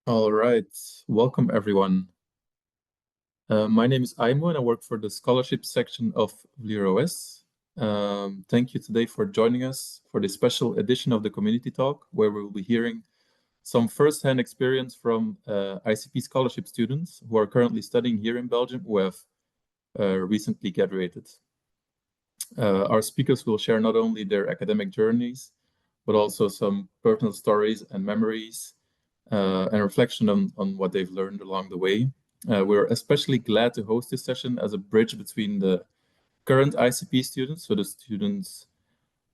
All right, welcome everyone. My name is Aimo and I work for the scholarship section of VLEROS. Thank you today for joining us for this special edition of the Community Talk, where we will be hearing some first-hand experience from ICP scholarship students who are currently studying here in Belgium, who have recently graduated. Our speakers will share not only their academic journeys, but also some personal stories and memories and reflection on what they've learned along the way. We're especially glad to host this session as a bridge between the current ICP students, so the students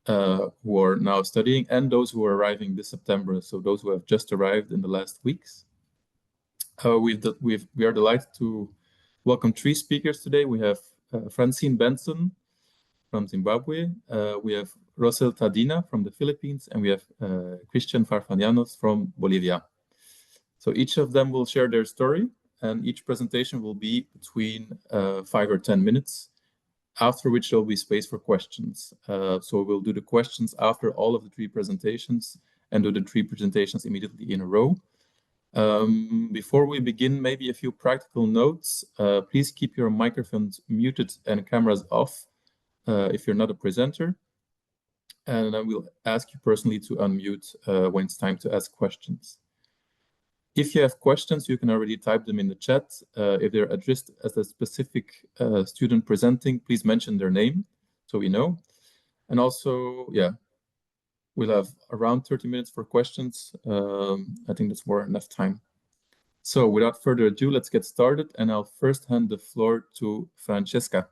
who are now studying, and those who are arriving this September, so those who have just arrived in the last weeks. We are delighted to welcome three speakers today. We have Francine Benson from Zimbabwe, we have Rocel Tadina from the Philippines, and we have Christian Farfanianos from Bolivia. So each of them will share their story, and each presentation will be between 5 or 10 minutes, after which there will be space for questions. So we'll do the questions after all of the three presentations and do the three presentations immediately in a row. Before we begin, maybe a few practical notes. Please keep your microphones muted and cameras off if you're not a presenter. And I will ask you personally to unmute when it's time to ask questions. If you have questions, you can already type them in the chat. If they're addressed as a specific student presenting, please mention their name so we know. And also, yeah, we'll have around 30 minutes for questions. I think that's more enough time. So without further ado, let's get started. And I'll first hand the floor to Francesca.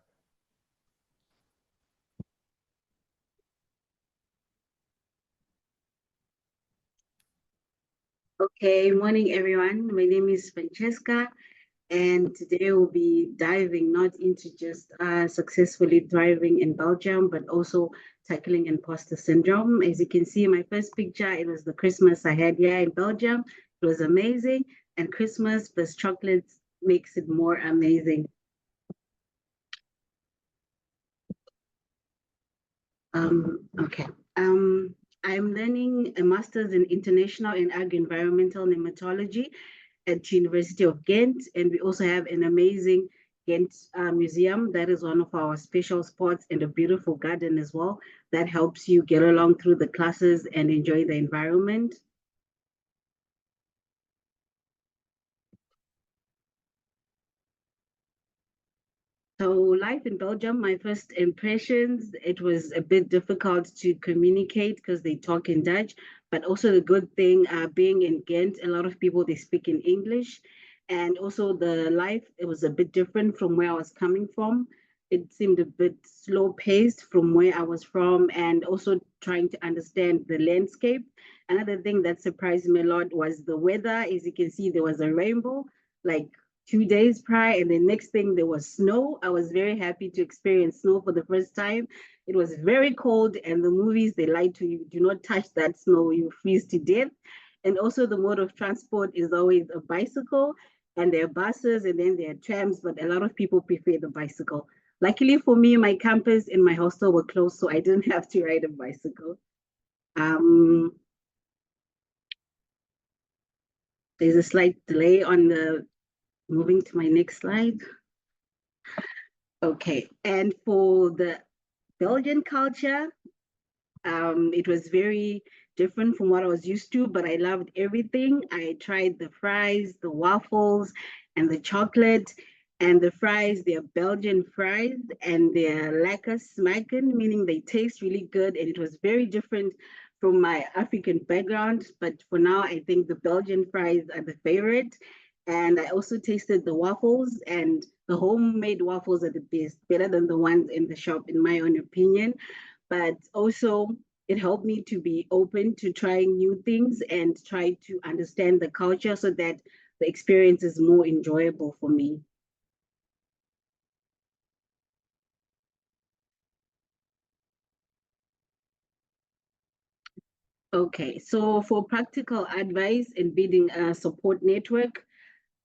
Okay, morning everyone. My name is Francesca, and today we'll be diving not into just successfully thriving in Belgium, but also tackling imposter syndrome. As you can see, my first picture, it was the Christmas I had here in Belgium. It was amazing, and Christmas plus chocolates makes it more amazing. Okay. I'm learning a master's in international and agro-environmental nematology at University of Ghent, and we also have an amazing Ghent museum that is one of our special spots, and a beautiful garden as well that helps you get along through the classes and enjoy the environment. So life in Belgium, my first impressions, it was a bit difficult to communicate because they talk in Dutch, but also the good thing being in Ghent, a lot of people, they speak in English. And also the life, it was a bit different from where I was coming from. It seemed a bit slow paced from where I was from, and also trying to understand the landscape. Another thing that surprised me a lot was the weather. As you can see, there was a rainbow, like 2 days prior, and the next thing there was snow. I was very happy to experience snow for the first time. It was very cold, and the movies, they lie to you, do not touch that snow, you freeze to death. And also the mode of transport is always a bicycle, and there are buses, and then there are trams, but a lot of people prefer the bicycle. Luckily for me, my campus and my hostel were close, so I didn't have to ride a bicycle. There's a slight delay on the moving to my next slide. Okay, and for the Belgian culture, it was very different from what I was used to, but I loved everything. I tried the fries, the waffles, and the chocolate. And the fries, they're Belgian fries, and they're lekker smaken, meaning they taste really good. And it was very different from my African background. But for now, I think the Belgian fries are the favorite. And I also tasted the waffles, and the homemade waffles are the best, better than the ones in the shop, in my own opinion. But also, it helped me to be open to trying new things and try to understand the culture so that the experience is more enjoyable for me. Okay, so for practical advice in building a support network,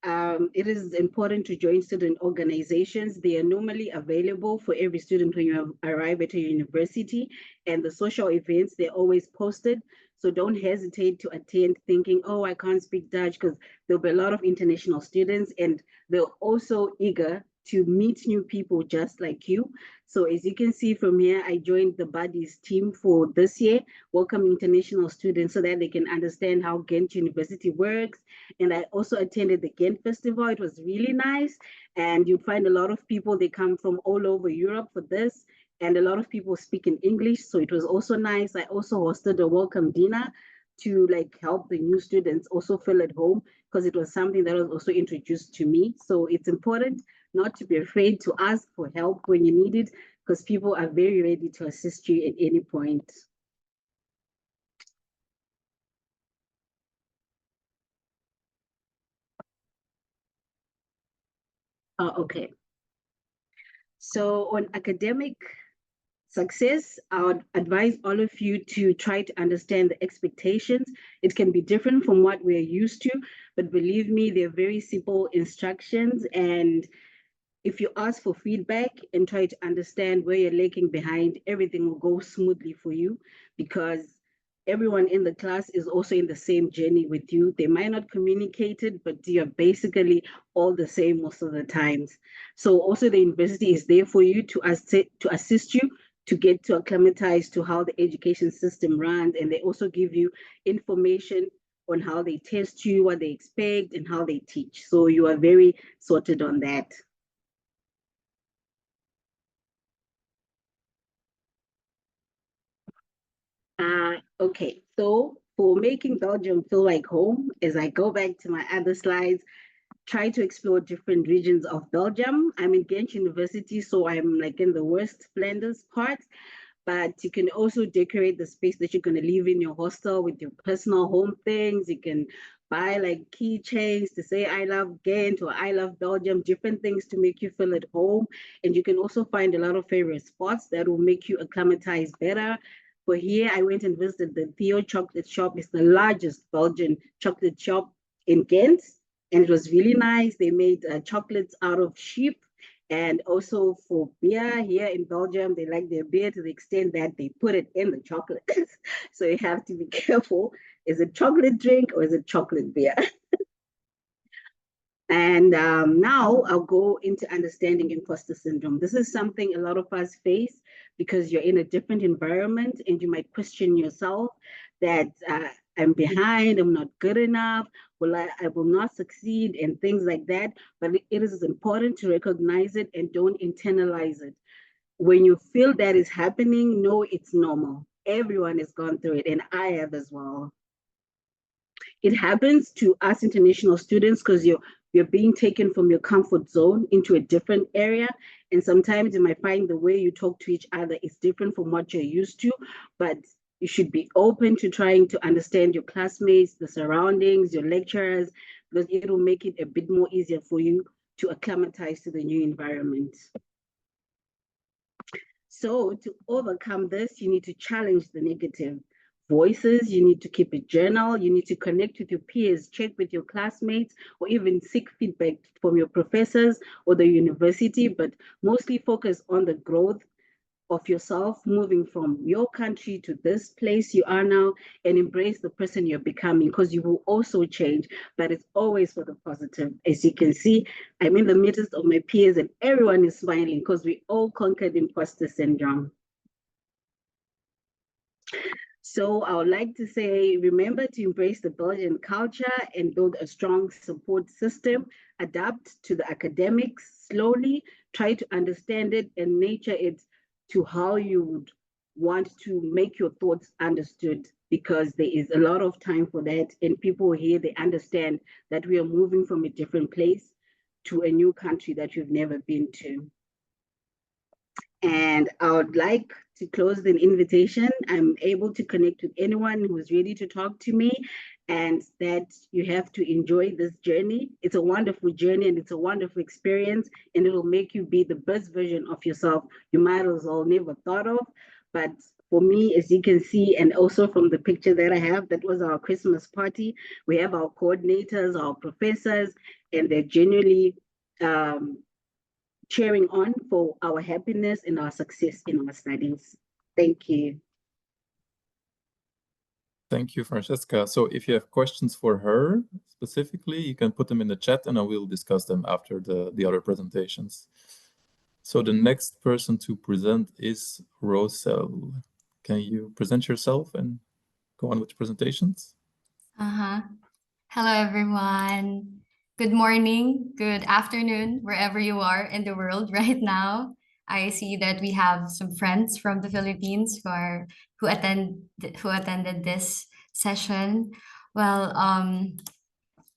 it is important to join student organizations. They are normally available for every student when you arrive at a university, and the social events, they're always posted. So don't hesitate to attend thinking, oh, I can't speak Dutch, because there'll be a lot of international students, and they're also eager to meet new people just like you. So as you can see from here, I joined the Buddies team for this year, welcome international students so that they can understand how Ghent University works. And I also attended the Ghent Festival. It was really nice. And you'd find a lot of people, they come from all over Europe for this. And a lot of people speak in English. So it was also nice. I also hosted a welcome dinner to like help the new students also feel at home, because it was something that was also introduced to me. So it's important not to be afraid to ask for help when you need it, because people are very ready to assist you at any point. Okay. So on academic success, I would advise all of you to try to understand the expectations. It can be different from what we're used to, but believe me, they're very simple instructions. And if you ask for feedback and try to understand where you're lagging behind, everything will go smoothly for you, because everyone in the class is also in the same journey with you. They might not communicate it, but you're basically all the same most of the times. So also the university is there for you to assist you to get to acclimatize to how the education system runs. And they also give you information on how they test you, what they expect, and how they teach. So you are very sorted on that. Okay, so for making Belgium feel like home, as I go back to my other slides, try to explore different regions of Belgium. I'm in Ghent University, so I'm like in the West Flanders part, but you can also decorate the space that you're going to live in your hostel with your personal home things. You can buy like keychains to say I love Ghent or I love Belgium, different things to make you feel at home. And you can also find a lot of favorite spots that will make you acclimatize better. For here, I went and visited the Theo chocolate shop. It's the largest Belgian chocolate shop in Ghent, and it was really nice. They made chocolates out of sheep. And also for beer here in Belgium, they like their beer to the extent that they put it in the chocolate. So you have to be careful. Is it chocolate drink or is it chocolate beer? And now I'll go into understanding imposter syndrome. This is something a lot of us face because you're in a different environment and you might question yourself that I'm behind, I'm not good enough, I will not succeed, and things like that. But it is important to recognize it and don't internalize it. When you feel that is happening, know it's normal. Everyone has gone through it, and I have as well. It happens to us international students because you're being taken from your comfort zone into a different area. And sometimes you might find the way you talk to each other is different from what you're used to, but you should be open to trying to understand your classmates, the surroundings, your lecturers, because it will make it a bit more easier for you to acclimatize to the new environment. So to overcome this, you need to challenge the negative voices. You need to keep a journal. You need to connect with your peers, check with your classmates, or even seek feedback from your professors or the university, but mostly focus on the growth of yourself, moving from your country to this place you are now, and embrace the person you're becoming, because you will also change, but it's always for the positive. As you can see, I'm in the midst of my peers and everyone is smiling because we all conquered imposter syndrome. So I would like to say, remember to embrace the Belgian culture and build a strong support system, adapt to the academics slowly, try to understand it and nature it to how you would want to make your thoughts understood, because there is a lot of time for that. And people here, they understand that we are moving from a different place to a new country that you've never been to. And I would like to close the invitation. I'm able to connect with anyone who's ready to talk to me, and that you have to enjoy this journey. It's a wonderful journey and it's a wonderful experience, and it'll make you be the best version of yourself you might as well never thought of. But for me, as you can see, and also from the picture that I have, that was our Christmas party. We have our coordinators, our professors, and they're genuinely cheering on for our happiness and our success in our studies. Thank you. Thank you, Francesca. So if you have questions for her specifically, you can put them in the chat and I will discuss them after the other presentations. So the next person to present is Rocel. Can you present yourself and go on with the presentations? Hello, everyone. Good morning, good afternoon, wherever you are in the world right now. I see that we have some friends from the Philippines who attended this session. Well,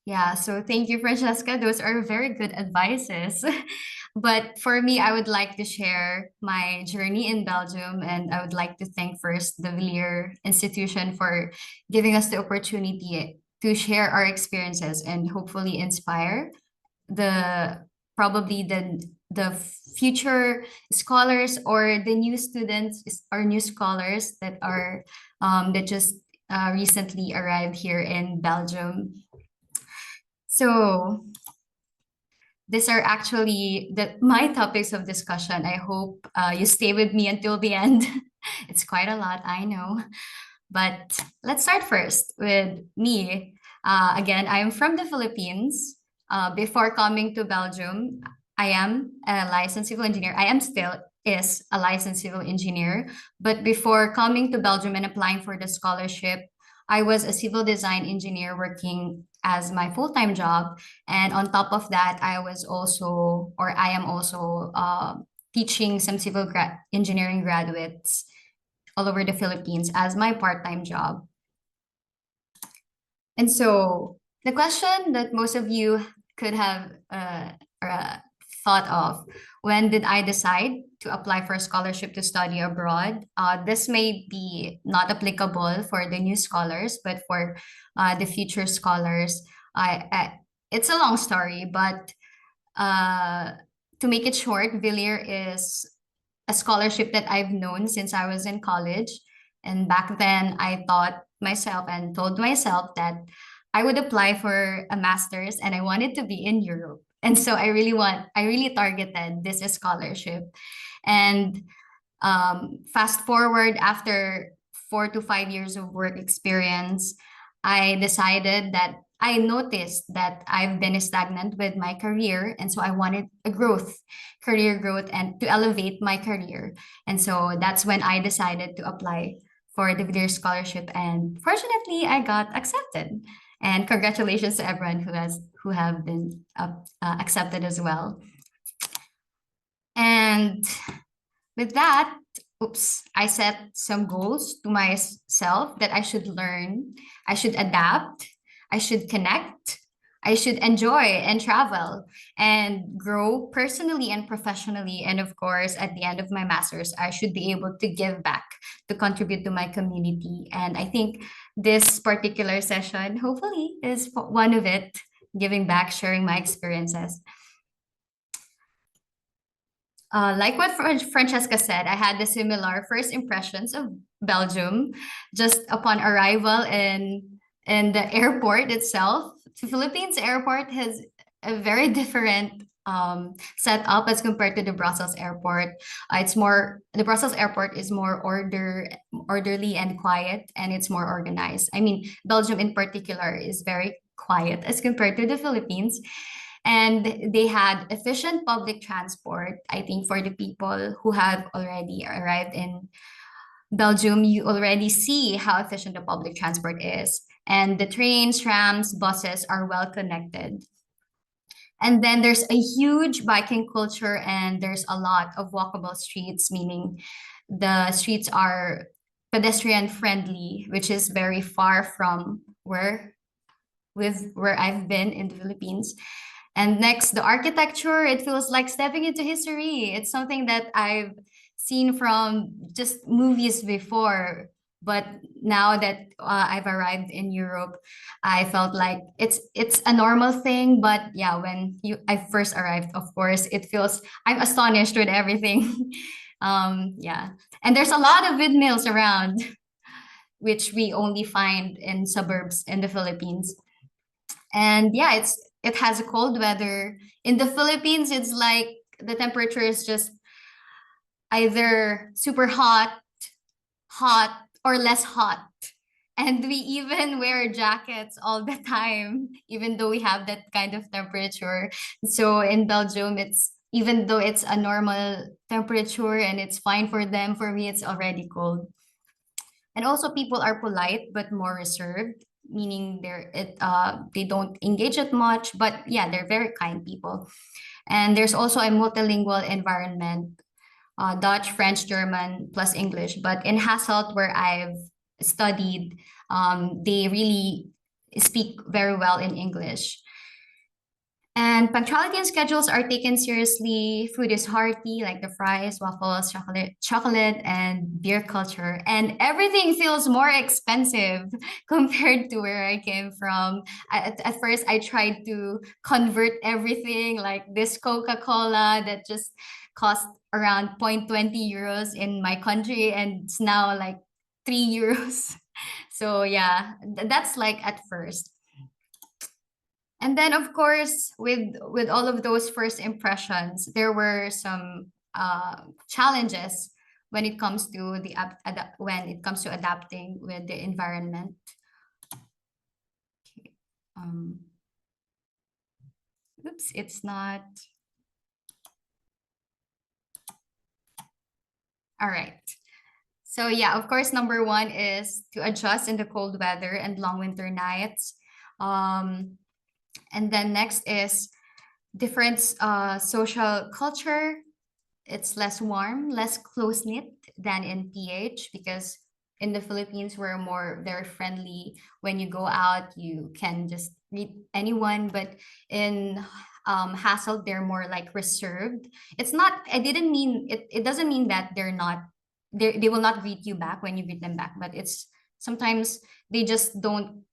yeah, so thank you, Francesca. Those are very good advices. But for me, I would like to share my journey in Belgium, and I would like to thank first the Villiers Institution for giving us the opportunity to share our experiences and hopefully inspire probably the future scholars or the new students or new scholars that are that just recently arrived here in Belgium. So these are actually my topics of discussion. I hope you stay with me until the end. It's quite a lot, I know. But let's start first with me. Again, I am from the Philippines. Before coming to Belgium, I am a licensed civil engineer. I am still is a licensed civil engineer. But before coming to Belgium and applying for the scholarship, I was a civil design engineer working as my full-time job. And on top of that, I am also teaching some civil engineering graduates all over the Philippines as my part-time job. And so the question that most of you could have thought of, when did I decide to apply for a scholarship to study abroad? This may be not applicable for the new scholars, but for the future scholars, it's a long story, but to make it short, Villiers is a scholarship that I've known since I was in college. And back then, I thought myself and told myself that I would apply for a master's and I wanted to be in Europe. And so I really targeted this scholarship. And fast forward, after 4 to 5 years of work experience, I noticed that I've been stagnant with my career. And so I wanted career growth, and to elevate my career. And so that's when I decided to apply for the Villiers Scholarship. And fortunately, I got accepted. And congratulations to everyone who have been accepted as well. And with that, I set some goals to myself that I should learn, I should adapt, I should connect, I should enjoy and travel and grow personally and professionally. And of course, at the end of my master's, I should be able to give back, to contribute to my community. And I think this particular session, hopefully, is one of it, giving back, sharing my experiences. Like what Francesca said, I had the similar first impressions of Belgium just upon arrival in the airport itself. The Philippines airport has a very different setup as compared to the Brussels airport. The Brussels airport is more orderly and quiet, and it's more organized. I mean, Belgium in particular is very quiet as compared to the Philippines. And they had efficient public transport. I think for the people who have already arrived in Belgium, you already see how efficient the public transport is. And the trains, trams, buses are well connected. And then there's a huge biking culture, and there's a lot of walkable streets, meaning the streets are pedestrian friendly, which is very far from where I've been in the Philippines. And next, the architecture, it feels like stepping into history. It's something that I've seen from just movies before. But now that I've arrived in Europe, I felt like it's a normal thing. But yeah, when I first arrived, of course, I'm astonished with everything. Yeah. And there's a lot of windmills around, which we only find in suburbs in the Philippines. And yeah, it has a cold weather. In the Philippines, it's like the temperature is just either super hot, or less hot. And we even wear jackets all the time, even though we have that kind of temperature. So in Belgium, it's even though it's a normal temperature and it's fine for them, for me, it's already cold. And also people are polite but more reserved, meaning they don't engage it much, but yeah, they're very kind people. And there's also a multilingual environment, Dutch, French, German, plus English. But in Hasselt, where I've studied, they really speak very well in English. And punctuality and schedules are taken seriously. Food is hearty, like the fries, waffles, chocolate, and beer culture. And everything feels more expensive compared to where I came from. At first, I tried to convert everything, like this Coca-Cola that just cost around 0.20 euros in my country, and it's now like 3 euros. So yeah, that's like at first. And then, of course, with all of those first impressions, there were some challenges when it comes to adapting with the environment. Okay. Oops, it's not. All right. So yeah, of course, number one is to adjust in the cold weather and long winter nights. And then next is different social culture. It's less warm, less close-knit than in PH, because in the Philippines, we're more very friendly. When you go out, you can just meet anyone. But in Hasselt, they're more like reserved. It's not, I didn't mean, it doesn't mean that they will not greet you back when you greet them back, but it's sometimes they just don't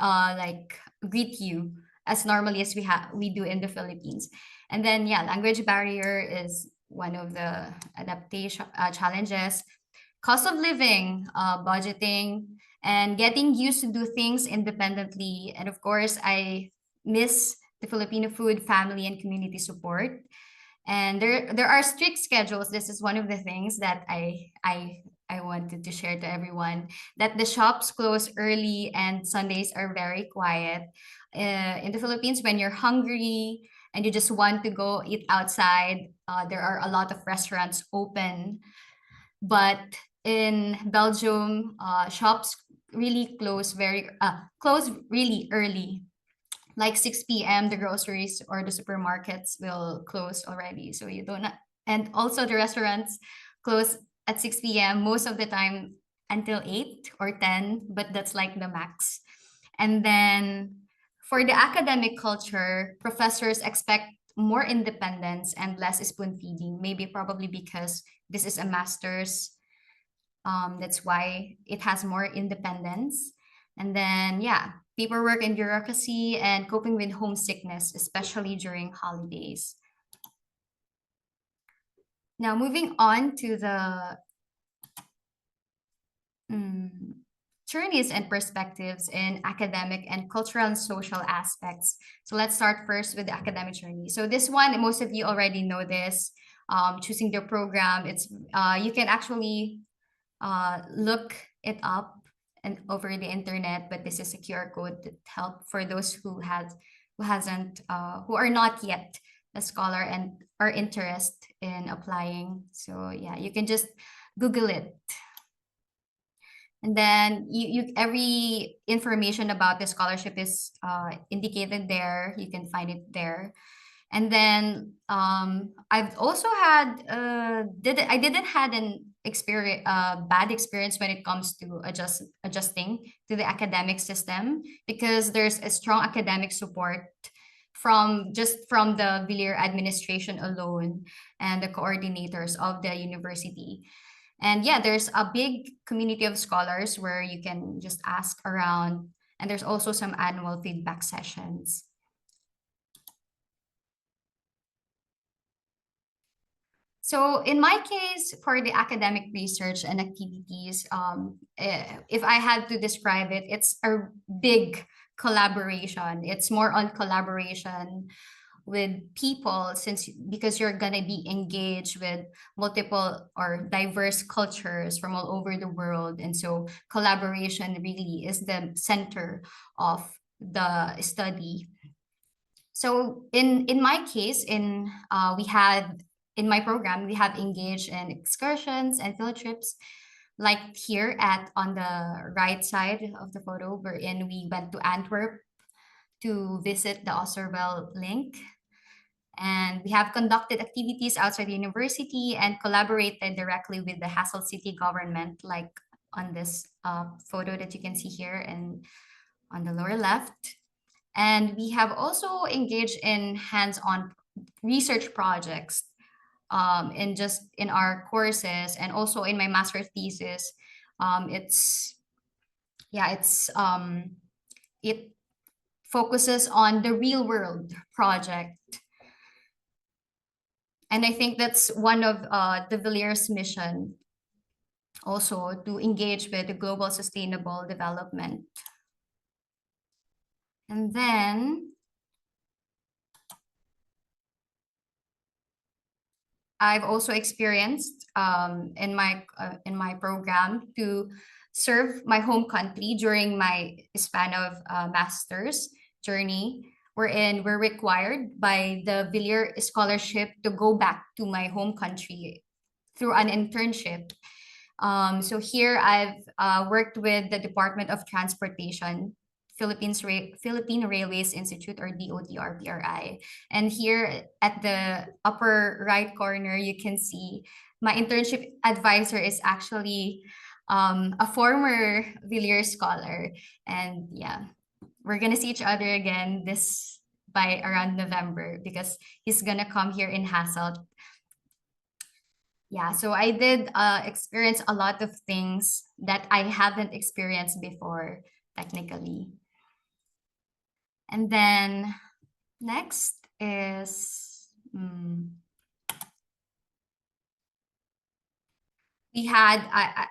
like greet you as normally as we do in the Philippines. And then yeah, language barrier is one of the adaptation challenges. Cost of living, budgeting, and getting used to do things independently. And of course, I miss the Filipino food, family, and community support. And there are strict schedules. This is one of the things that I wanted to share to everyone, that the shops close early and Sundays are very quiet. In the Philippines, when you're hungry and you just want to go eat outside, there are a lot of restaurants open. But in Belgium, shops really close really early. Like 6 p.m., the groceries or the supermarkets will close already. So you don't, and also the restaurants close at 6 p.m. most of the time until 8 or 10, but that's like the max. And then for the academic culture, professors expect more independence and less spoon feeding, maybe probably because this is a master's. That's why it has more independence. And then, yeah, paperwork and bureaucracy and coping with homesickness, especially during holidays. Now, moving on to the journeys and perspectives in academic and cultural and social aspects. So let's start first with the academic journey. So this one, most of you already know this. Choosing the program, it's you can actually look it up and over the internet, but this is a QR code that help for those who are not yet a scholar and are interested in applying. So yeah, you can just Google it. And then every information about the scholarship is indicated there. You can find it there. And then I've also had I didn't had an bad experience when it comes to adjusting to the academic system, because there's a strong academic support from the Villiers administration alone and the coordinators of the university. And yeah, there's a big community of scholars where you can just ask around, and there's also some annual feedback sessions. So in my case, for the academic research and activities, if I had to describe it, it's a big collaboration. It's more on collaboration with people, because you're gonna be engaged with multiple or diverse cultures from all over the world, and so collaboration really is the center of the study. So in my case, in my program, we have engaged in excursions and field trips, like here at on the right side of the photo, wherein we went to Antwerp to visit the Osterwell link. And we have conducted activities outside the university and collaborated directly with the Hasselt city government, like on this photo that you can see here and on the lower left. And we have also engaged in hands-on research projects in our courses, and also in my master's thesis. It focuses on the real world project. And I think that's one of the Villiers' mission, also to engage with the global sustainable development. And then I've also experienced in my program to serve my home country during my span of master's journey, wherein we're required by the Villiers Scholarship to go back to my home country through an internship. So here I've worked with the Department of Transportation, Philippine Railways Institute, or DOTRPRI. And here at the upper right corner, you can see my internship advisor is actually a former Villiers scholar. And yeah, we're gonna see each other again by around November, because he's gonna come here in Hasselt. Yeah, so I did experience a lot of things that I haven't experienced before, technically. And then next is we had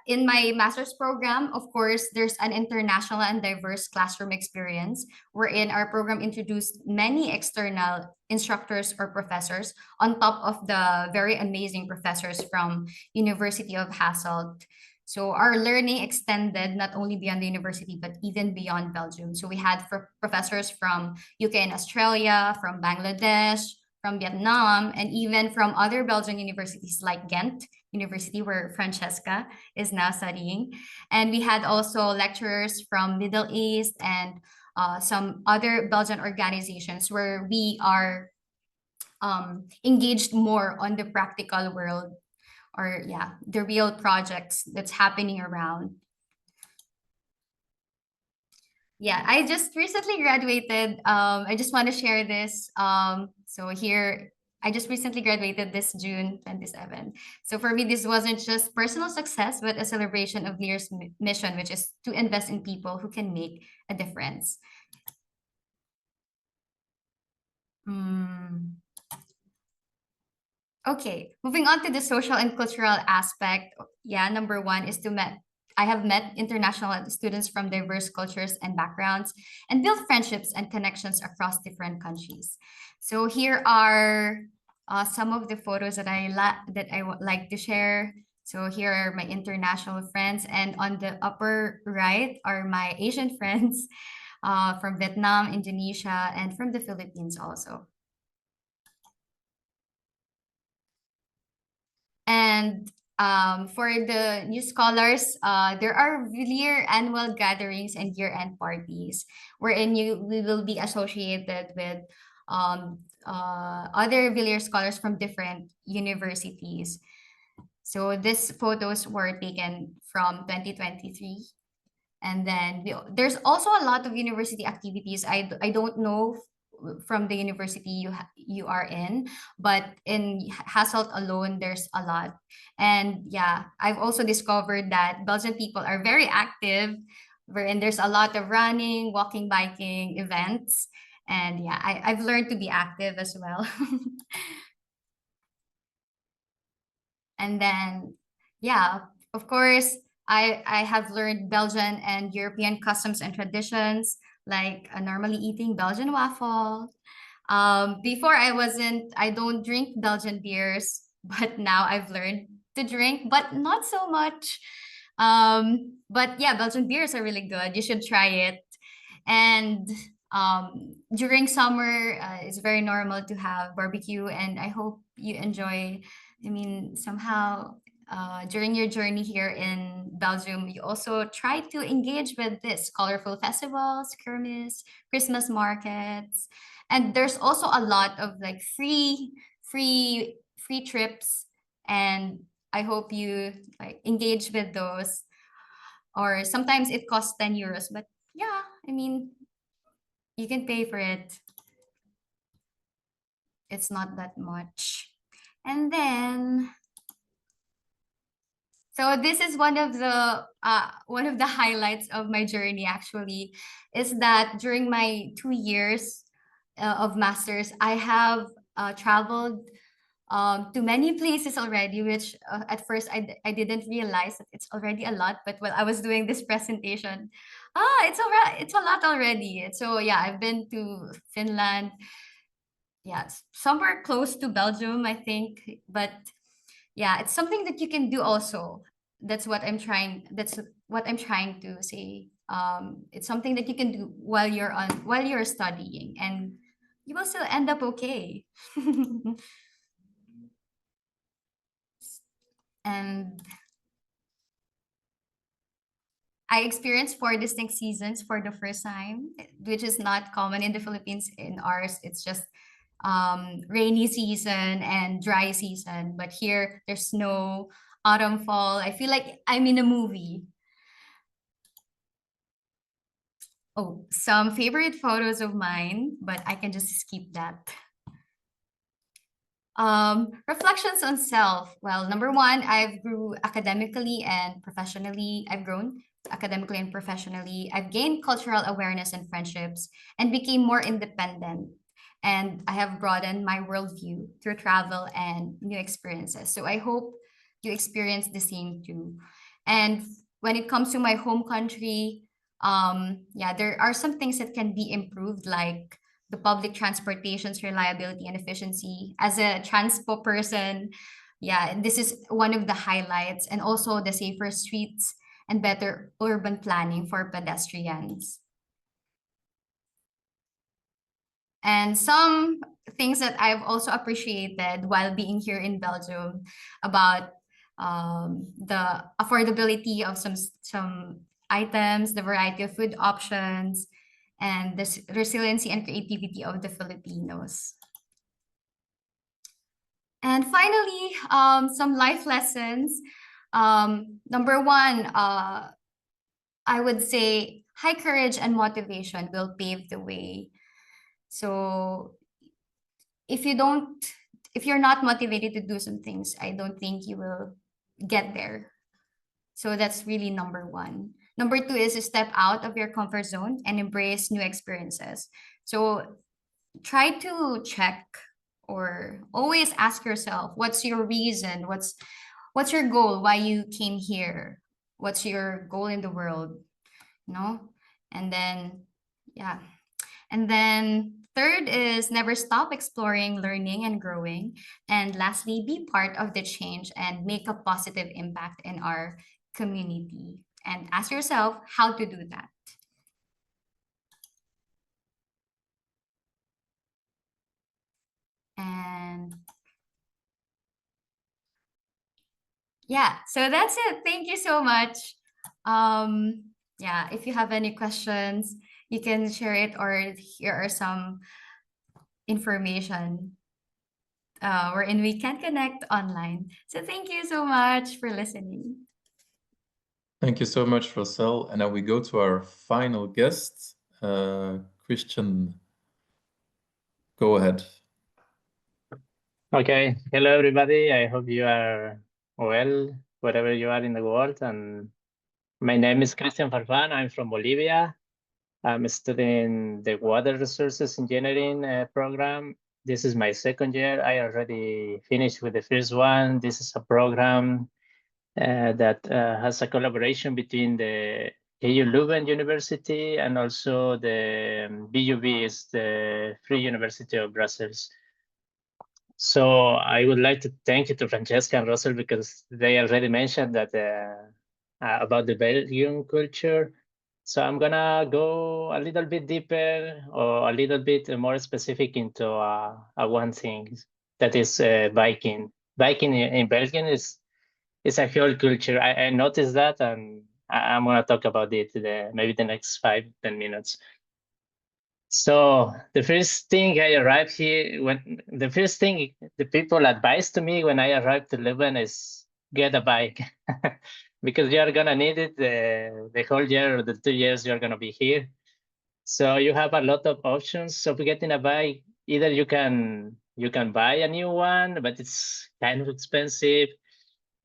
in my master's program, of course, there's an international and diverse classroom experience, wherein our program introduced many external instructors or professors on top of the very amazing professors from University of Hasselt. So our learning extended not only beyond the university, but even beyond Belgium. So we had professors from UK and Australia, from Bangladesh, from Vietnam, and even from other Belgian universities like Ghent University, where Francesca is now studying. And we had also lecturers from Middle East and some other Belgian organizations, where we are engaged more on the practical world, or the real projects that's happening around. Yeah, I just recently graduated. I just want to share this. So here, I just recently graduated this June 27. So for me, this wasn't just personal success, but a celebration of Lear's mission, which is to invest in people who can make a difference. Okay, moving on to the social and cultural aspect. Yeah, number one is I have met international students from diverse cultures and backgrounds and built friendships and connections across different countries. So here are some of the photos that I would like to share. So here are my international friends, and on the upper right are my Asian friends from Vietnam, Indonesia, and from the Philippines also. And for the new scholars, there are Villiers annual gatherings and year-end parties, wherein we will be associated with other Villiers scholars from different universities. So these photos were taken from 2023. And then there's also a lot of university activities. I don't know from the university you are in, but in Hasselt alone, there's a lot. And yeah, I've also discovered that Belgian people are very active, wherein there's a lot of running, walking, biking events. And yeah, I've learned to be active as well. And then, yeah, of course, I have learned Belgian and European customs and traditions, like normally eating Belgian waffle. Before I don't drink Belgian beers, but now I've learned to drink, but not so much. But yeah, Belgian beers are really good. You should try it. And during summer, it's very normal to have barbecue, and I hope you enjoy. I mean, somehow during your journey here in Belgium, you also try to engage with this colorful festivals, kermis, Christmas markets, and there's also a lot of like free trips, and I hope you like engage with those. Or sometimes it costs 10 euros, but yeah, I mean, you can pay for it. It's not that much. And then, so this is one of the highlights of my journey actually, is that during my 2 years of masters, I have traveled to many places already, which at first I didn't realize that it's already a lot. But while I was doing this presentation, it's a lot already. So yeah, I've been to Finland, yeah, somewhere close to Belgium, I think. But yeah, it's something that you can do also. That's what I'm trying. That's what I'm trying to say. It's something that you can do while you're studying, and you will still end up okay. And I experienced 4 distinct seasons for the first time, which is not common in the Philippines. In ours, it's just rainy season and dry season. But here, there's snow, autumn, fall. I feel like I'm in a movie. Oh, some favorite photos of mine, but I can just skip that. Reflections on self. Well, number one, I've grown academically and professionally. I've gained cultural awareness and friendships, and became more independent. And I have broadened my worldview through travel and new experiences. So I hope you experience the same too. And when it comes to my home country, yeah, there are some things that can be improved, like the public transportation's reliability and efficiency. As a transpo person, yeah, this is one of the highlights, and also the safer streets and better urban planning for pedestrians. And some things that I've also appreciated while being here in Belgium about the affordability of some items, the variety of food options, and the resiliency and creativity of the Filipinos. And finally, some life lessons. Number one, I would say high courage and motivation will pave the way. So if you're not motivated to do some things, I don't think you will get there. So that's really number one. Number two is to step out of your comfort zone and embrace new experiences. So try to check, or always ask yourself, what's your reason? What's your goal? Why you came here? What's your goal in the world? And then, yeah. And then third is never stop exploring, learning, and growing. And lastly, be part of the change and make a positive impact in our community. And ask yourself how to do that. And yeah, so that's it. Thank you so much. Yeah, if you have any questions, you can share it, or here are some information wherein we can connect online. So thank you so much for listening. Thank you so much, Rocel. And now we go to our final guest, Christian. Go ahead. Okay, hello everybody. I hope you are well, wherever you are in the world. And my name is Christian Farfan. I'm from Bolivia. I'm studying the Water Resources Engineering program. This is my second year. I already finished with the first one. This is a program that has a collaboration between the KU Leuven University, and also the BUB is the Free University of Brussels. So I would like to thank you to Francesca and Rocel because they already mentioned that about the Belgian culture. So I'm gonna go a little bit deeper or a little bit more specific into one thing that is biking. Biking in Belgium is a whole culture. I noticed that, and I'm gonna talk about it maybe the next 5-10 minutes. So the first thing I arrived here, the first thing the people advised to me when I arrived to Leuven is get a bike because you are gonna need it the whole year or the 2 years you're gonna be here. So you have a lot of options of getting a bike. Either you can buy a new one, but it's kind of expensive.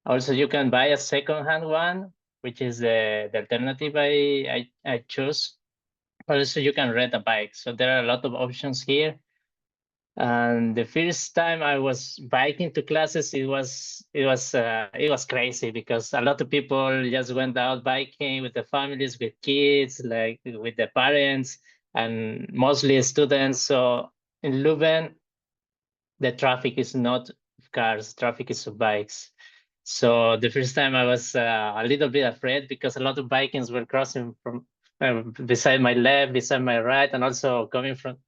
Also, you can buy a second-hand one, which is the alternative I chose. Also, you can rent a bike. So there are a lot of options here. And the first time I was biking to classes, it was crazy because a lot of people just went out biking with the families, with kids, like with the parents, and mostly students. So in Leuven, the traffic is not of cars, traffic is of bikes. So the first time I was a little bit afraid because a lot of Vikings were crossing from beside my left, beside my right, and also coming from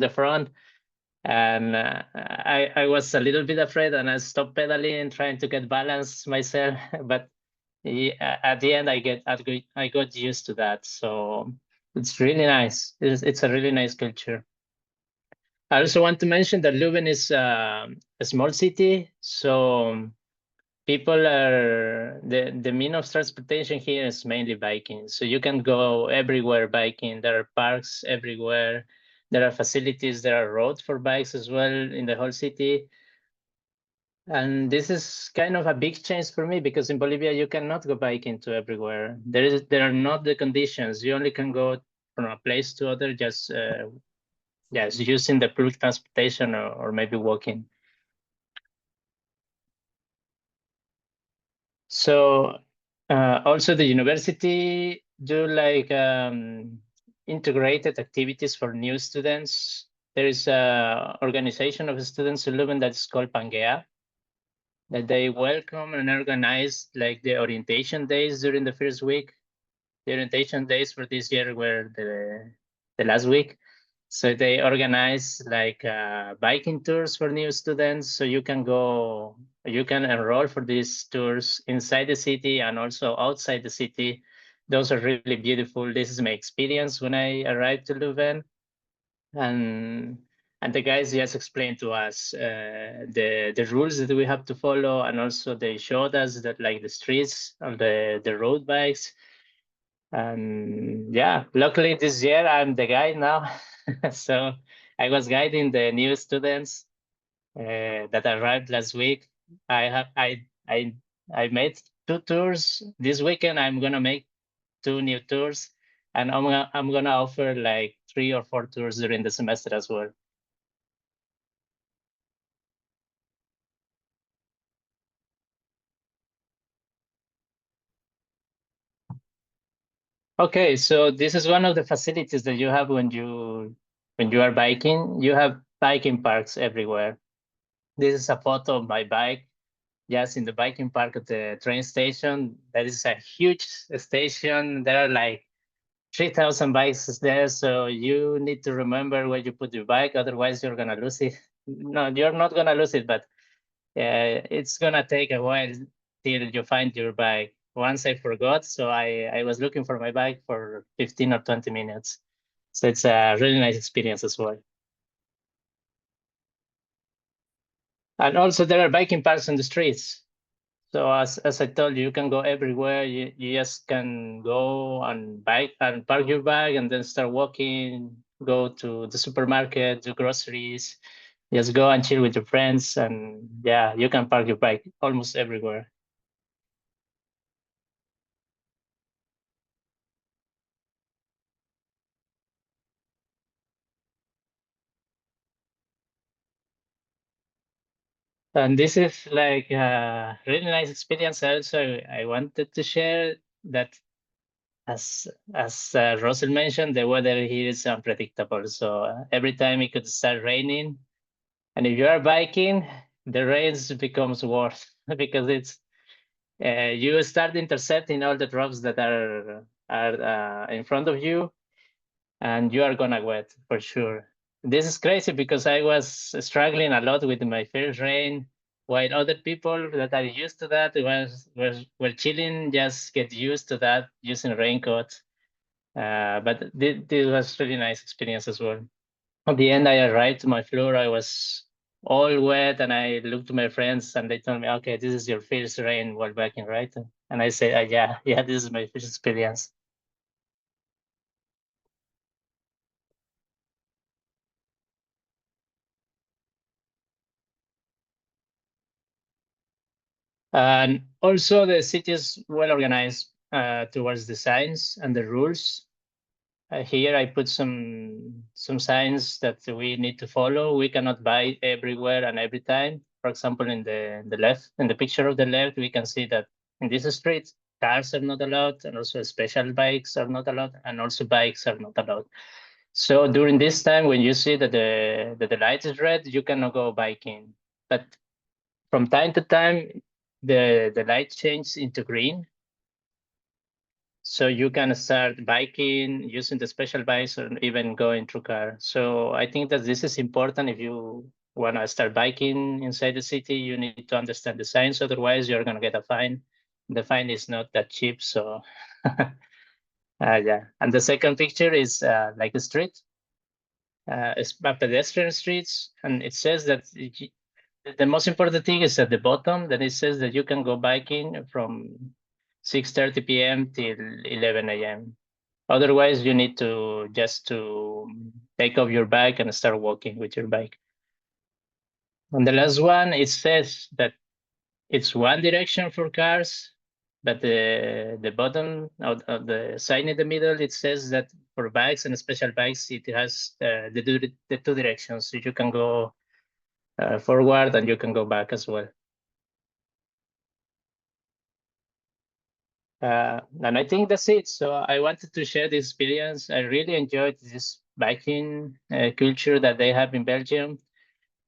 the front. And I was a little bit afraid, and I stopped pedaling, trying to get balance myself. But at the end, I got used to that. So it's really nice. It's a really nice culture. I also want to mention that Leuven is a small city, so people are the mean of transportation here is mainly biking. So you can go everywhere biking. There are parks everywhere. There are facilities. There are roads for bikes as well in the whole city. And this is kind of a big change for me because in Bolivia you cannot go biking to everywhere. There are not the conditions. You only can go from a place to other just using the public transportation or maybe walking. So also the university do like integrated activities for new students. There is a organization of students in Leuven that is called Pangea, that they welcome and organize like the orientation days during the first week. The orientation days for this year were the last week. So they organize like biking tours for new students. So you can enroll for these tours inside the city and also outside the city. Those are really beautiful. This is my experience when I arrived to Leuven. And the guys just explained to us the rules that we have to follow, and also they showed us that like the streets on the road bikes. And yeah, luckily this year I'm the guide now. So I was guiding the new students that arrived last week. I made 2 tours this weekend. I'm gonna make 2 new tours, and I'm gonna offer like 3 or 4 tours during the semester as well. Okay, so this is one of the facilities that you have when you are biking. You have biking parks everywhere. This is a photo of my bike just in the biking park at the train station. That is a huge station. There are like 3,000 bikes there, so you need to remember where you put your bike, otherwise you're gonna lose it. No, you're not gonna lose it, but it's gonna take a while till you find your bike. Once I forgot, so I was looking for my bike for 15 or 20 minutes. So it's a really nice experience as well. And also there are biking parks on the streets. So as I told you, you can go everywhere. You just can go and bike and park your bike and then start walking, go to the supermarket, do groceries, just go and chill with your friends. And yeah, you can park your bike almost everywhere. And this is like a really nice experience. Also, I wanted to share that as Rocel mentioned, the weather here is unpredictable. So every time it could start raining, and if you are biking, the rains becomes worse because it's you start intercepting all the drops that are in front of you, and you are gonna wet for sure. This is crazy because I was struggling a lot with my first rain, while other people that are used to that were chilling, just get used to that using raincoats. But this was really nice experience as well. At the end, I arrived to my floor. I was all wet, and I looked to my friends, and they told me, "Okay, this is your first rain while biking, right?" And I said, "Yeah, yeah, this is my first experience." And also, the city is well organized towards the signs and the rules. Here, I put some signs that we need to follow. We cannot buy everywhere and every time. For example, in the left, in the picture of the left, we can see that in this street, cars are not allowed, and also special bikes are not allowed, and also bikes are not allowed. So during this time, when you see that the light is red, you cannot go biking. But from time to time, the light changes into green, so you can start biking using the special bikes or even going through car. So I think that this is important. If you want to start biking inside the city, you need to understand the signs. Otherwise, you're going to get a fine. The fine is not that cheap. So yeah. And the second picture is like a street. It's a pedestrian streets. And it says that the most important thing is at the bottom that it says that you can go biking from 6:30 p.m. till 11 a.m. Otherwise, you need to just to take off your bike and start walking with your bike. On the last one, it says that it's one direction for cars, but the bottom of the sign in the middle, it says that for bikes and special bikes, it has the two directions. So you can go forward and you can go back as well. And I think that's it. So I wanted to share this experience. I really enjoyed this biking culture that they have in Belgium,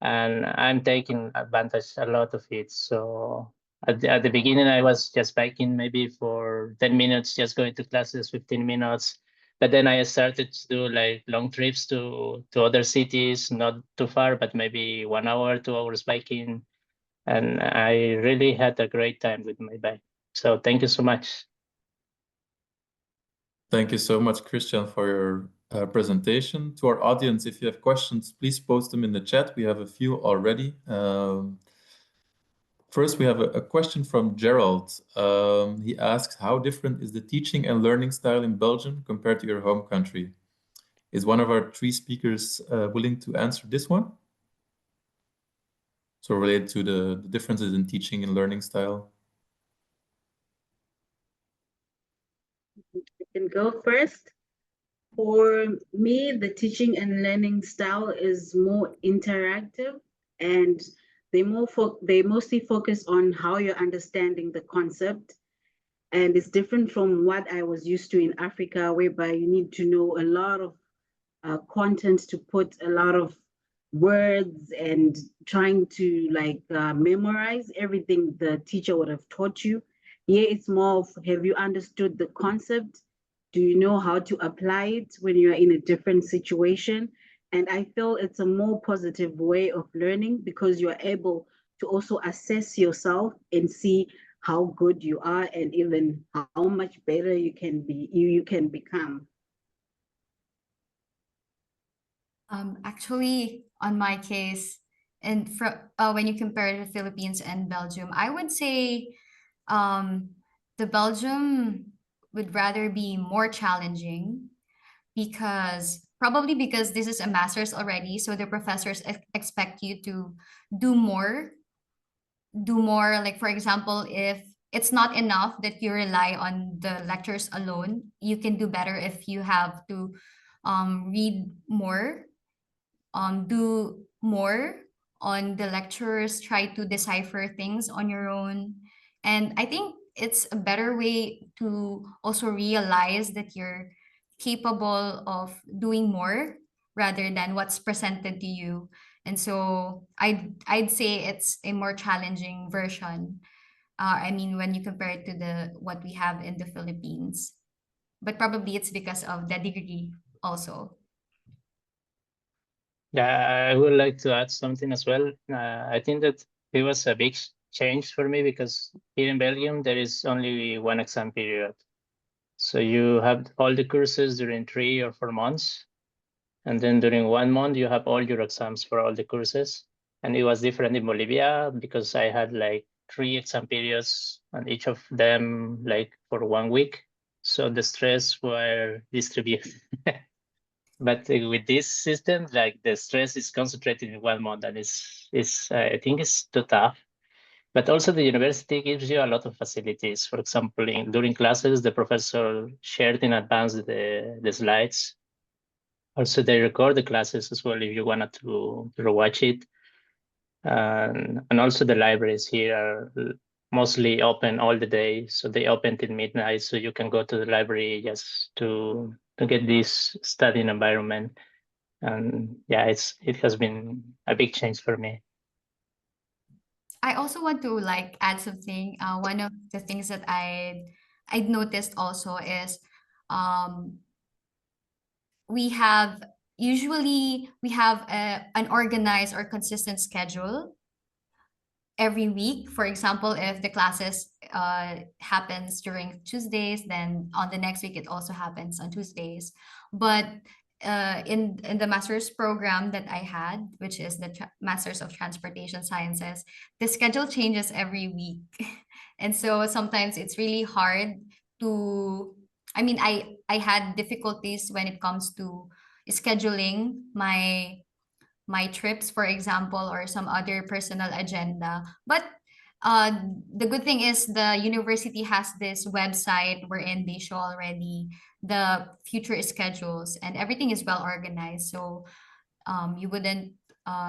and I'm taking advantage a lot of it. So at the beginning, I was just biking maybe for 10 minutes, just going to classes, 15 minutes. But then I started to do like long trips to other cities, not too far, but maybe 1 hour, 2 hours biking. And I really had a great time with my bike. So thank you so much. Thank you so much, Christian, for your presentation. To our audience, if you have questions, please post them in the chat. We have a few already. First, we have a question from Gerald. He asks, how different is the teaching and learning style in Belgium compared to your home country? Is one of our three speakers willing to answer this one? So related to the differences in teaching and learning style. I can go first. For me, the teaching and learning style is more interactive, and they mostly focus on how you're understanding the concept. And it's different from what I was used to in Africa, whereby you need to know a lot of content to put a lot of words and trying to like memorize everything the teacher would have taught you. Here it's more of, have you understood the concept? Do you know how to apply it when you're in a different situation? And I feel it's a more positive way of learning because you're able to also assess yourself and see how good you are and even how much better you can be, you can become. Actually, on my case, and when you compare the Philippines and Belgium, I would say the Belgium would rather be more challenging because probably because this is a master's already, so the professors expect you to do more, like for example, if it's not enough that you rely on the lectures alone, you can do better if you have to read more, do more on the lectures, try to decipher things on your own. And I think it's a better way to also realize that you're capable of doing more rather than what's presented to you. And so I'd say it's a more challenging version. I mean, when you compare it to the what we have in the Philippines, but probably it's because of the degree also. Yeah, I would like to add something as well. I think that it was a big change for me because here in Belgium, there is only one exam period. So you have all the courses during 3 or 4 months. And then during 1 month, you have all your exams for all the courses. And it was different in Bolivia because I had like 3 exam periods and each of them like for 1 week. So the stress were distributed. But with this system, like the stress is concentrated in 1 month, and is I think it's too tough. But also the university gives you a lot of facilities. For example, during classes, the professor shared in advance the slides. Also, they record the classes as well if you wanted to watch it. And also the libraries here are mostly open all the day. So they open till midnight, so you can go to the library just to get this studying environment. And yeah, it has been a big change for me. I also want to like add something. One of the things that I'd noticed also is um, we have we have an organized or consistent schedule every week. For example, if the classes happens during Tuesdays, then on the next week it also happens on Tuesdays. But in the master's program that I had, which is the Masters of Transportation Sciences, the schedule changes every week, and so sometimes it's really hard to. I mean, I had difficulties when it comes to scheduling my trips, for example, or some other personal agenda. But uh, the good thing is the university has this website wherein they show already the future schedules and everything is well organized. So you wouldn't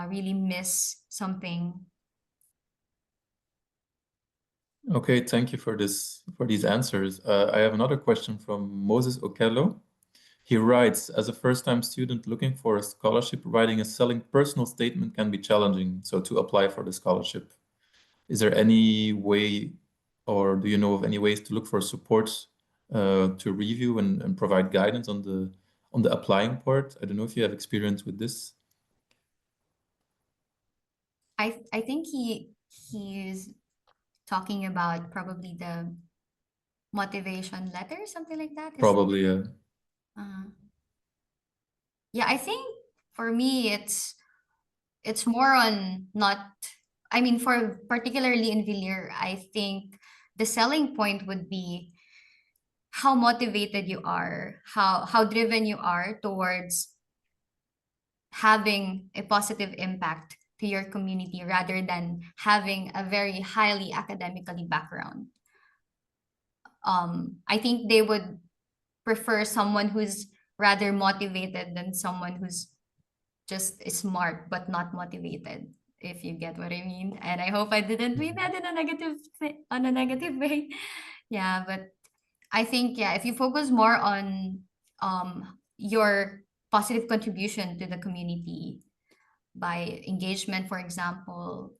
really miss something. Okay, thank you for these answers. I have another question from Moses Okello. He writes, as a first-time student looking for a scholarship, writing a selling personal statement can be challenging. So to apply for the scholarship, is there any way, or do you know of any ways to look for support to review and provide guidance on the applying part? I don't know if you have experience with this. I think he's talking about probably the motivation letter, something like that. Probably, Yeah, I think for me it's more on not, I mean, for particularly in Villiers, I think the selling point would be how motivated you are, how driven you are towards having a positive impact to your community rather than having a very highly academically background. I think they would prefer someone who's rather motivated than someone who's just smart but not motivated, if you get what I mean. And I hope I didn't mean that in a on a negative way. Yeah, but I think, yeah, if you focus more on your positive contribution to the community by engagement, for example,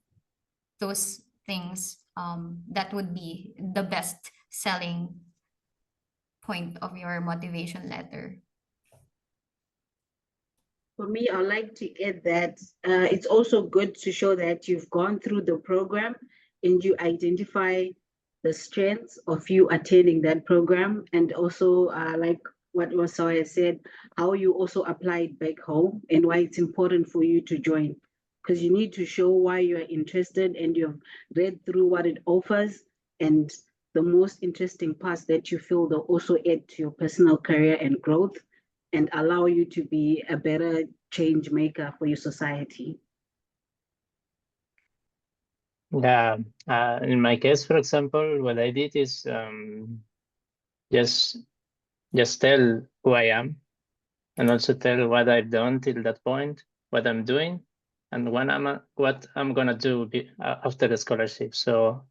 those things, that would be the best selling point of your motivation letter. For me, I'd like to add that it's also good to show that you've gone through the program and you identify the strengths of you attending that program, and also like what Rocel has said, how you also apply it back home and why it's important for you to join. Because you need to show why you're interested and you've read through what it offers and the most interesting parts that you feel they'll also add to your personal career and growth and allow you to be a better change maker for your society. Yeah, in my case, for example, what I did is just tell who I am, and also tell what I've done till that point, what I'm doing, and what I'm gonna do after the scholarship. So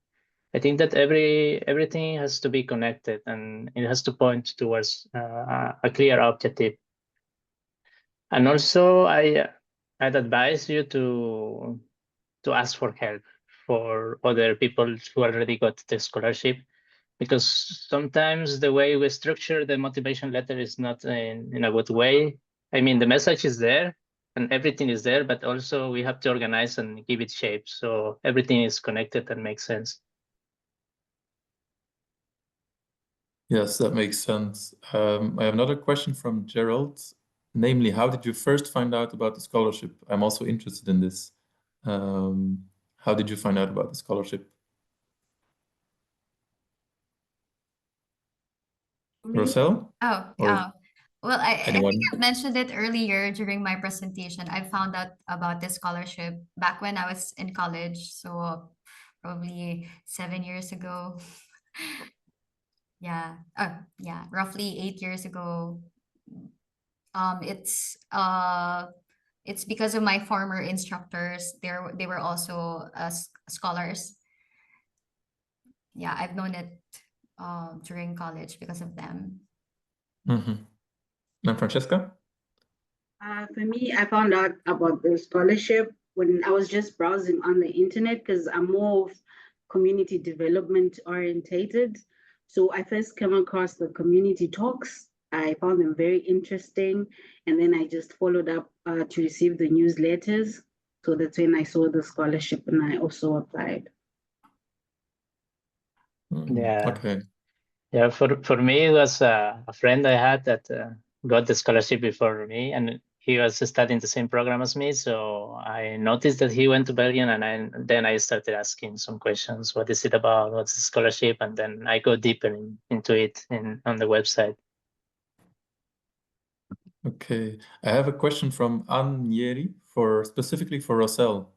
I think that everything has to be connected, and it has to point towards a clear objective. And also, I'd advise you to ask for help for other people who already got the scholarship, because sometimes the way we structure the motivation letter is not in a good way. I mean, the message is there and everything is there, but also we have to organize and give it shape so everything is connected and makes sense. Yes, that makes sense. I have another question from Gerald, namely, how did you first find out about the scholarship? I'm also interested in this. How did you find out about the scholarship? Rocel? Oh, Or well, I think anyone? I mentioned it earlier during my presentation. I found out about this scholarship back when I was in college, so probably 7 years ago. Yeah, yeah, roughly 8 years ago. It's because of my former instructors. They were also scholars. Yeah, I've known it during college because of them. And Francesca? For me, I found out about the scholarship when I was just browsing on the internet because I'm more of community development orientated. So I first came across the community talks. I found them very interesting. And then I just followed up to receive the newsletters. So that's when I saw the scholarship and I also applied. Yeah. Okay. Yeah, for me, it was a friend I had that got the scholarship before me, and he was studying the same program as me. So I noticed that he went to Belgium, and then I started asking some questions. What is it about? What's the scholarship? And then I go deeper into it on the website. Okay. I have a question from Anne Yeri specifically for Rocel.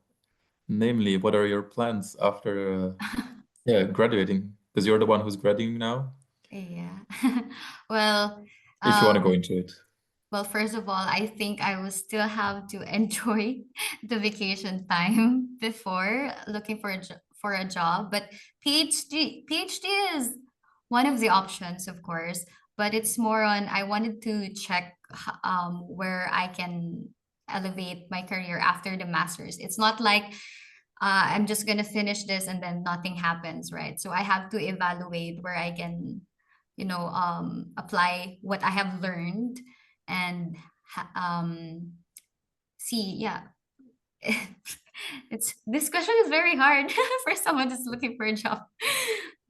Namely, what are your plans after graduating? Because you're the one who's graduating now. Yeah. Well, If you want to go into it. well, first of all, I think I will still have to enjoy the vacation time before looking for a job. But PhD is one of the options, of course. But it's more on I wanted to check where I can elevate my career after the masters. It's not like I'm just gonna finish this and then nothing happens, right? So I have to evaluate where I can, apply what I have learned and see. Yeah, this question is very hard for someone that's looking for a job.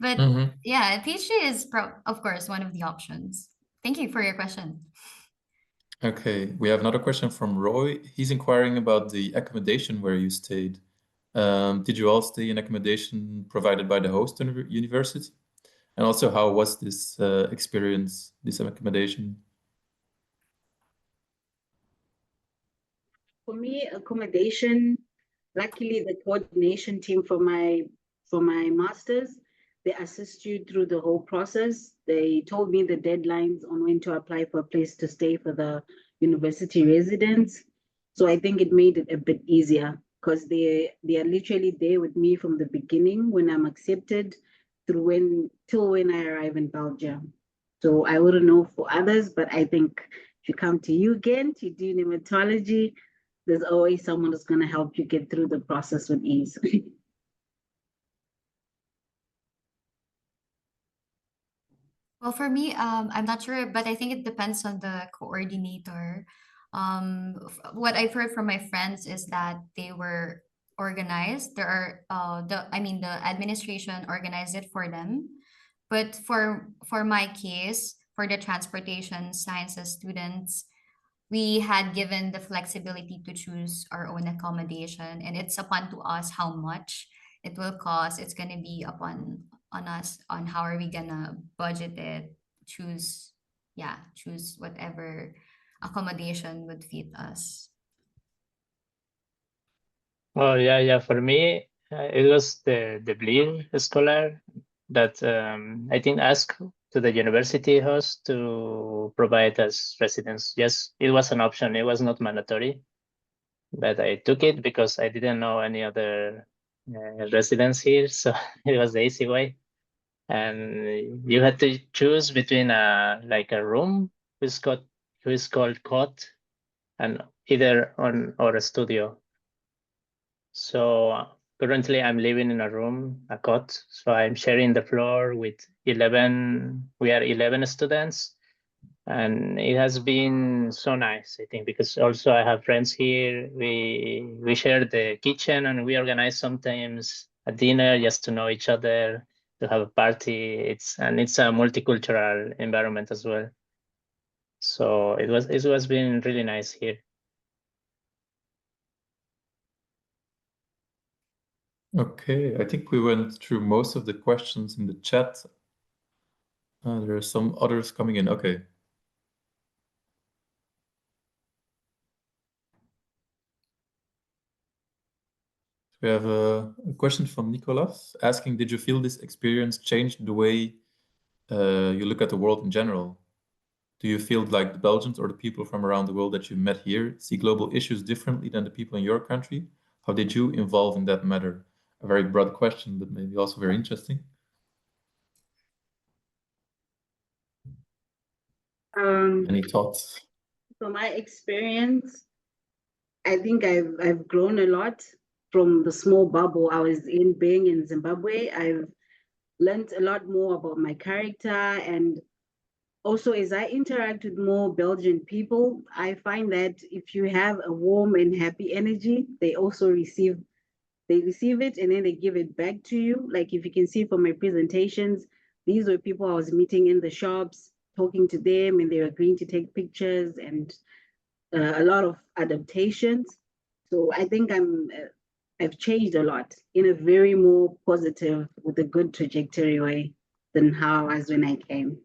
But yeah, PhD is of course one of the options. Thank you for your question. Okay, we have another question from Roy. He's inquiring about the accommodation where you stayed. Did you all stay in accommodation provided by the host university? And also, how was this experience, this accommodation? For me, accommodation, luckily the coordination team for my masters, they assist you through the whole process. They told me the deadlines on when to apply for a place to stay for the university residents. So I think it made it a bit easier because they are literally there with me from the beginning when I'm accepted till when I arrive in Belgium. So I wouldn't know for others, but I think if you come to UGent, you do nematology, there's always someone that's going to help you get through the process with ease. Well, for me, I'm not sure, but I think it depends on the coordinator. What I've heard from my friends is that they were organized. There are the administration organized it for them. But for my case, for the transportation sciences students, we had given the flexibility to choose our own accommodation, and it's upon to us how much it will cost. It's gonna be upon on us on how are we gonna budget it, choose choose whatever accommodation would fit us. Oh yeah. For me, it was the Bleer scholar that I think asked to the university host to provide us residence. Yes, it was an option. It was not mandatory, but I took it because I didn't know any other residence here, so it was the easy way. And you had to choose between like a room who is called cot, and either on or a studio. So currently I'm living in a room, a cot. So I'm sharing the floor with 11. We are 11 students, and it has been so nice, I think, because also I have friends here. We share the kitchen, and we organize sometimes a dinner just to know each other, to have a party. It's a multicultural environment as well. So it was been really nice here. Okay, I think we went through most of the questions in the chat. There are some others coming in. Okay. We have a question from Nicolas asking, did you feel this experience changed the way you look at the world in general? Do you feel like the Belgians or the people from around the world that you met here see global issues differently than the people in your country? How did you involve in that matter? A very broad question, but maybe also very interesting. Any thoughts? From my experience, I think I've grown a lot from the small bubble I was in being in Zimbabwe. I've learned a lot more about my character, and also as I interact with more Belgian people, I find that if you have a warm and happy energy, they receive it and then they give it back to you. Like if you can see from my presentations, these were people I was meeting in the shops, talking to them, and they were agreeing to take pictures and a lot of adaptations. So I think I've changed a lot in a very more positive, with a good trajectory way than how I was when I came.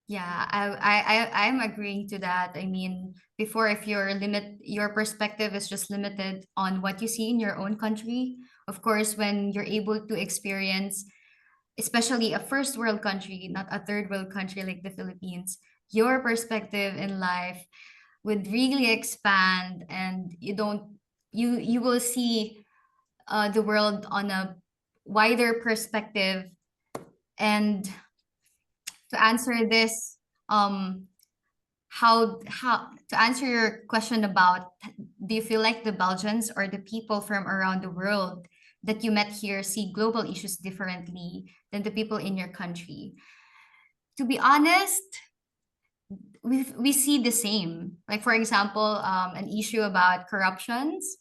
Yeah, I'm agreeing to that. I mean, before, if your perspective is just limited on what you see in your own country, of course, when you're able to experience, especially a first world country, not a third world country like the Philippines, your perspective in life would really expand, and you will see the world on a wider perspective. And to answer this, how to answer your question about, do you feel like the Belgians or the people from around the world that you met here see global issues differently than the people in your country? To be honest, we see the same. Like for example, an issue about corruptions,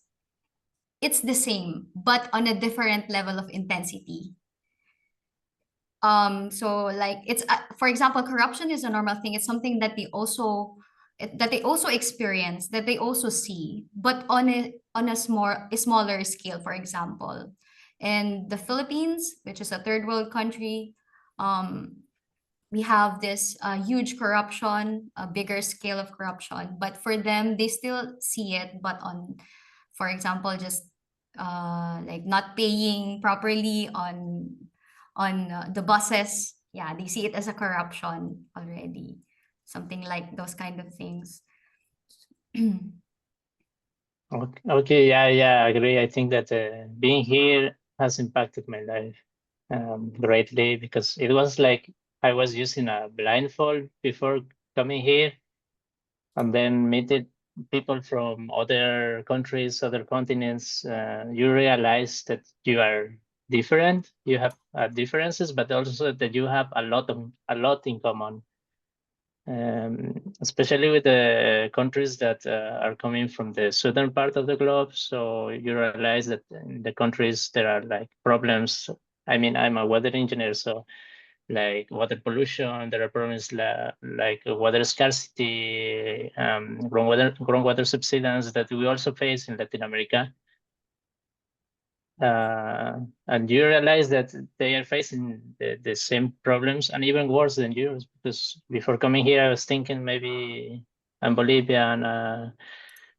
it's the same but on a different level of intensity. So like it's for example, corruption is a normal thing. It's something that they also experience, that they also see, but on a smaller scale. For example, in the Philippines, which is a third world country, we have this huge corruption, a bigger scale of corruption, but for them they still see it, but on, for example, just like not paying properly on the buses. Yeah, they see it as a corruption already, something like those kind of things. Okay, yeah, I agree. I think that being here has impacted my life greatly, because it was like I was using a blindfold before coming here, and then meeting people from other countries, other continents. You realize that you are different. You have differences, but also that you have a lot in common. Especially with the countries that are coming from the southern part of the globe. So you realize that in the countries there are like problems. I mean, I'm a weather engineer, so like water pollution, there are problems like water scarcity, groundwater subsidence that we also face in Latin America. And you realize that they are facing the same problems and even worse than yours, because before coming here, I was thinking maybe I'm Bolivian,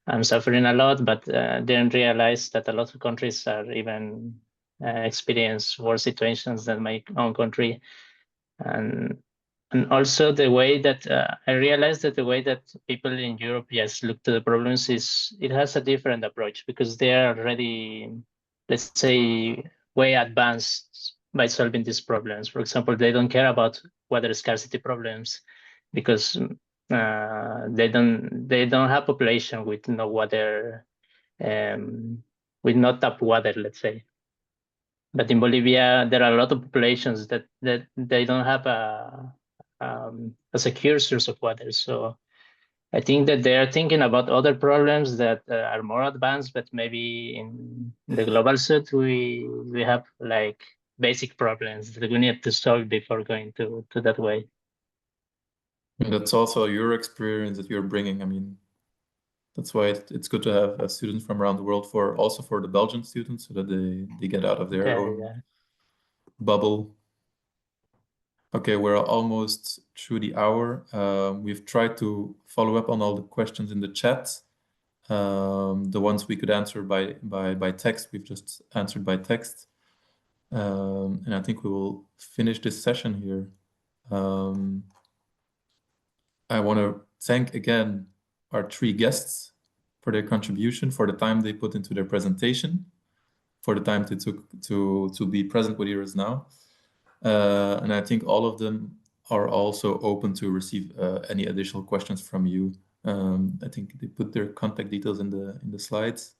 I'm suffering a lot, but didn't realize that a lot of countries are even experience worse situations than my own country. And also the way that I realized that the way that people in Europe just look to the problems is, it has a different approach, because they are already let's say, way advanced by solving these problems. For example, they don't care about water scarcity problems because they don't have population with no water, with no tap water, let's say. But in Bolivia, there are a lot of populations that they don't have a secure source of water. So I think that they are thinking about other problems that are more advanced, but maybe in the global south, we have like basic problems that we need to solve before going to that way. And that's also your experience that you're bringing. I mean, that's why it's good to have students from around the world also for the Belgian students, so that they get out of their own bubble. Okay, we're almost through the hour. We've tried to follow up on all the questions in the chat. The ones we could answer by text, we've just answered by text. And I think we will finish this session here. I want to thank again our 3 guests for their contribution, for the time they put into their presentation, for the time they took to be present with us now. And I think all of them are also open to receive any additional questions from you. I think they put their contact details in the slides,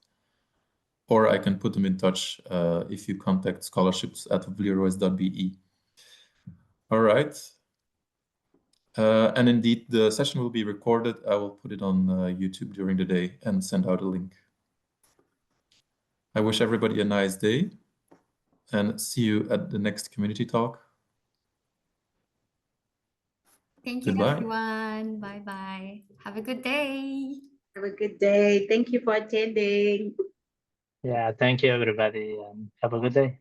or I can put them in touch if you contact scholarships@vleroys.be. All right. And indeed, the session will be recorded. I will put it on YouTube during the day and send out a link. I wish everybody a nice day and see you at the next community talk. Thank you, Goodbye. everyone. Bye-bye. Have a good day. Have a good day. Thank you for attending. Yeah, thank you, everybody, and have a good day.